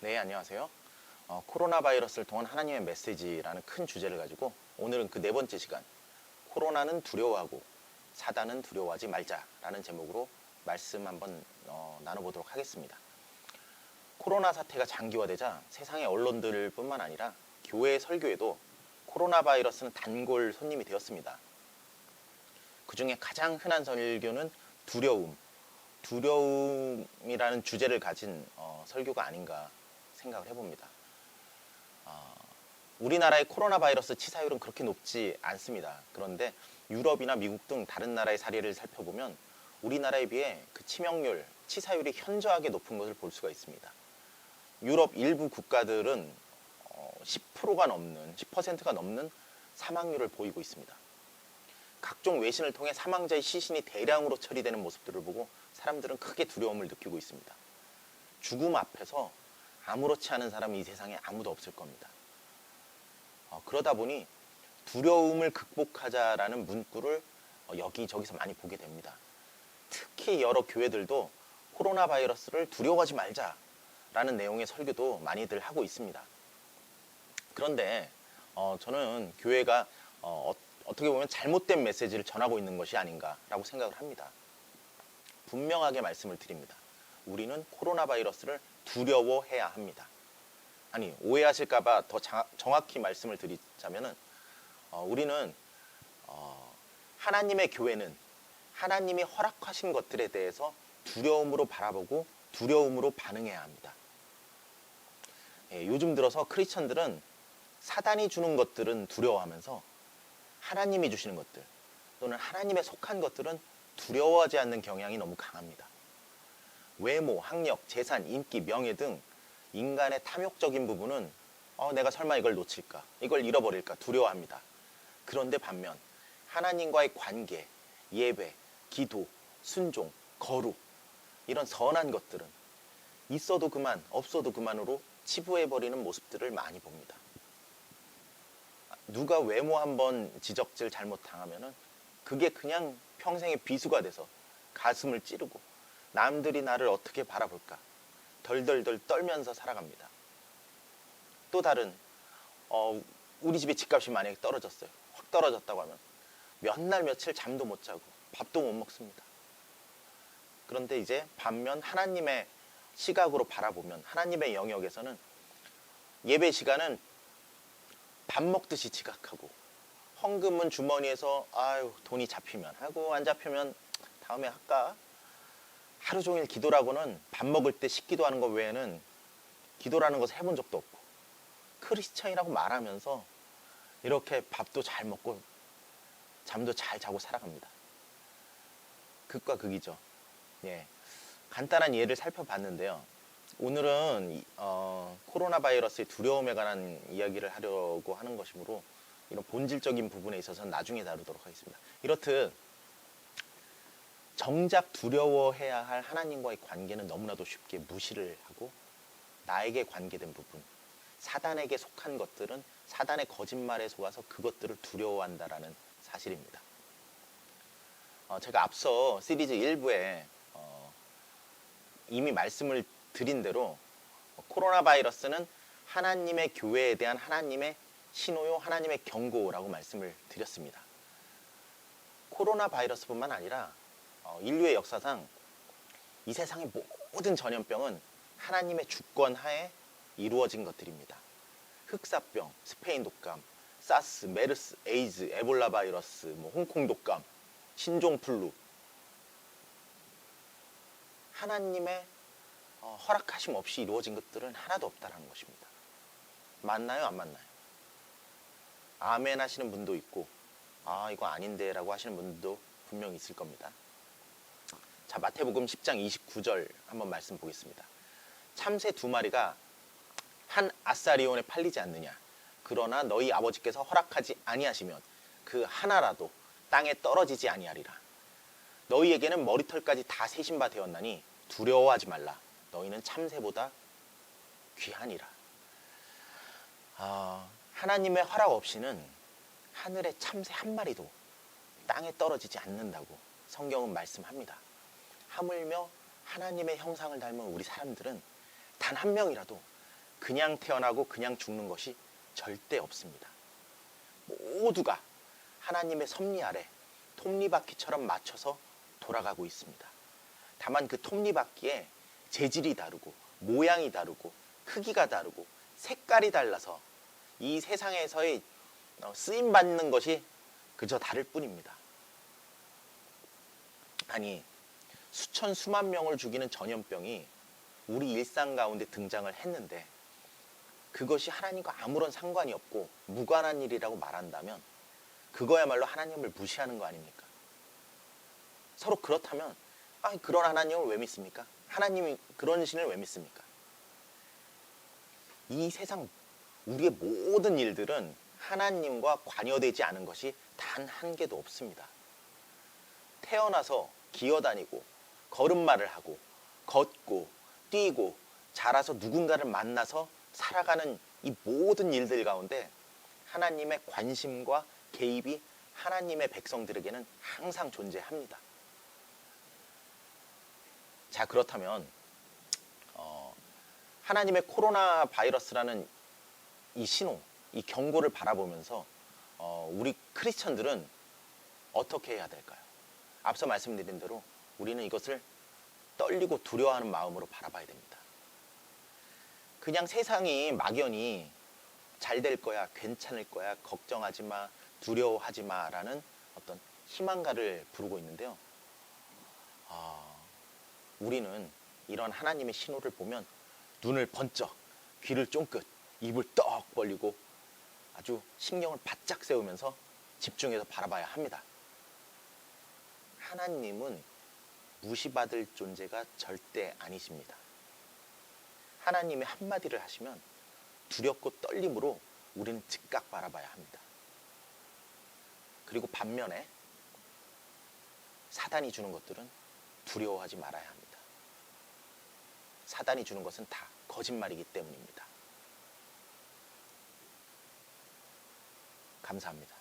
네, 안녕하세요. 코로나 바이러스를 통한 하나님의 메시지라는 큰 주제를 가지고 오늘은 그 네 번째 시간, 코로나는 두려워하고 사단은 두려워하지 말자라는 제목으로 말씀 한번 나눠보도록 하겠습니다. 코로나 사태가 장기화되자 세상의 언론들뿐만 아니라 교회 설교에도 코로나 바이러스는 단골 손님이 되었습니다. 그 중에 가장 흔한 설교는 두려움이라는 주제를 가진 설교가 아닌가 생각을 해봅니다. 우리나라의 코로나 바이러스 치사율은 그렇게 높지 않습니다. 그런데 유럽이나 미국 등 다른 나라의 사례를 살펴보면 우리나라에 비해 그 치명률, 치사율이 현저하게 높은 것을 볼 수가 있습니다. 유럽 일부 국가들은 10%가 넘는, 10%가 넘는 사망률을 보이고 있습니다. 각종 외신을 통해 사망자의 시신이 대량으로 처리되는 모습들을 보고 사람들은 크게 두려움을 느끼고 있습니다. 죽음 앞에서 아무렇지 않은 사람이 이 세상에 아무도 없을 겁니다. 그러다 보니 두려움을 극복하자라는 문구를 여기저기서 많이 보게 됩니다. 특히 여러 교회들도 코로나 바이러스를 두려워하지 말자라는 내용의 설교도 많이들 하고 있습니다. 그런데 저는 교회가 어떻게 보면 잘못된 메시지를 전하고 있는 것이 아닌가라고 생각을 합니다. 분명하게 말씀을 드립니다. 우리는 코로나 바이러스를 두려워해야 합니다. 아니, 오해하실까봐 더 정확히 말씀을 드리자면은 우리는 하나님의 교회는 하나님이 허락하신 것들에 대해서 두려움으로 바라보고 두려움으로 반응해야 합니다. 요즘 들어서 크리스천들은 사단이 주는 것들은 두려워하면서 하나님이 주시는 것들 또는 하나님에 속한 것들은 두려워하지 않는 경향이 너무 강합니다. 외모, 학력, 재산, 인기, 명예 등 인간의 탐욕적인 부분은 내가 설마 이걸 놓칠까, 이걸 잃어버릴까 두려워합니다. 그런데 반면 하나님과의 관계, 예배, 기도, 순종, 거룩 이런 선한 것들은 있어도 그만, 없어도 그만으로 치부해버리는 모습들을 많이 봅니다. 누가 외모 한번 지적질 잘못당하면은 그게 그냥 평생의 비수가 돼서 가슴을 찌르고 남들이 나를 어떻게 바라볼까 덜덜덜 떨면서 살아갑니다. 또 다른 우리 집에 집값이 만약에 떨어졌어요. 확 떨어졌다고 하면 몇 날 며칠 잠도 못 자고 밥도 못 먹습니다. 그런데 이제 반면 하나님의 시각으로 바라보면 하나님의 영역에서는 예배 시간은 밥 먹듯이 지각하고 헌금은 주머니에서 돈이 잡히면 하고 안 잡히면 다음에 할까? 하루 종일 기도라고는 밥 먹을 때 식기도 하는 것 외에는 기도라는 것을 해본 적도 없고 크리스천이라고 말하면서 이렇게 밥도 잘 먹고 잠도 잘 자고 살아갑니다. 극과 극이죠. 예, 간단한 예를 살펴봤는데요. 오늘은 코로나 바이러스의 두려움에 관한 이야기를 하려고 하는 것이므로 이런 본질적인 부분에 있어서는 나중에 다루도록 하겠습니다. 이렇듯 정작 두려워해야 할 하나님과의 관계는 너무나도 쉽게 무시를 하고 나에게 관계된 부분, 사단에게 속한 것들은 사단의 거짓말에 속아서 그것들을 두려워한다라는 사실입니다. 제가 앞서 시리즈 1부에 이미 말씀을 드린 대로 코로나 바이러스는 하나님의 교회에 대한 하나님의 신호요, 하나님의 경고라고 말씀을 드렸습니다. 코로나 바이러스뿐만 아니라 인류의 역사상 이 세상의 모든 전염병은 하나님의 주권 하에 이루어진 것들입니다. 흑사병, 스페인 독감, 사스, 메르스, 에이즈, 에볼라 바이러스, 홍콩 독감, 신종플루 하나님의 허락하심 없이 이루어진 것들은 하나도 없다는 것입니다. 맞나요? 안 맞나요? 아멘 하시는 분도 있고 이거 아닌데 라고 하시는 분도 분명히 있을 겁니다. 자, 마태복음 10장 29절 한번 말씀 보겠습니다. 참새 2마리가 한 아사리온에 팔리지 않느냐. 그러나 너희 아버지께서 허락하지 아니하시면 그 하나라도 땅에 떨어지지 아니하리라. 너희에게는 머리털까지 다 세신 바 되었나니 두려워하지 말라. 너희는 참새보다 귀하니라. 하나님의 허락 없이는 하늘의 참새 한 마리도 땅에 떨어지지 않는다고 성경은 말씀합니다. 하물며 하나님의 형상을 닮은 우리 사람들은 단 한 명이라도 그냥 태어나고 그냥 죽는 것이 절대 없습니다. 모두가 하나님의 섭리 아래 톱니바퀴처럼 맞춰서 돌아가고 있습니다. 다만 그 톱니바퀴에 재질이 다르고 모양이 다르고 크기가 다르고 색깔이 달라서 이 세상에서의 쓰임받는 것이 그저 다를 뿐입니다. 아니, 수천 수만 명을 죽이는 전염병이 우리 일상 가운데 등장을 했는데 그것이 하나님과 아무런 상관이 없고 무관한 일이라고 말한다면 그거야말로 하나님을 무시하는 거 아닙니까? 서로 그렇다면 그런 하나님을 왜 믿습니까? 하나님이 그런 신을 왜 믿습니까? 이 세상 우리의 모든 일들은 하나님과 관여되지 않은 것이 단 한 개도 없습니다. 태어나서 기어다니고 걸음마를 하고 걷고 뛰고 자라서 누군가를 만나서 살아가는 이 모든 일들 가운데 하나님의 관심과 개입이 하나님의 백성들에게는 항상 존재합니다. 자, 그렇다면 하나님의 코로나 바이러스라는 이 신호, 이 경고를 바라보면서 우리 크리스천들은 어떻게 해야 될까요? 앞서 말씀드린 대로 우리는 이것을 떨리고 두려워하는 마음으로 바라봐야 됩니다. 그냥 세상이 막연히 잘 될 거야, 괜찮을 거야, 걱정하지 마, 두려워하지 마라는 어떤 희망가를 부르고 있는데요. 우리는 이런 하나님의 신호를 보면 눈을 번쩍, 귀를 쫑긋, 입을 떡 벌리고 아주 신경을 바짝 세우면서 집중해서 바라봐야 합니다. 하나님은 무시받을 존재가 절대 아니십니다. 하나님의 한마디를 하시면 두렵고 떨림으로 우리는 즉각 바라봐야 합니다. 그리고 반면에 사단이 주는 것들은 두려워하지 말아야 합니다. 사단이 주는 것은 다 거짓말이기 때문입니다. 감사합니다.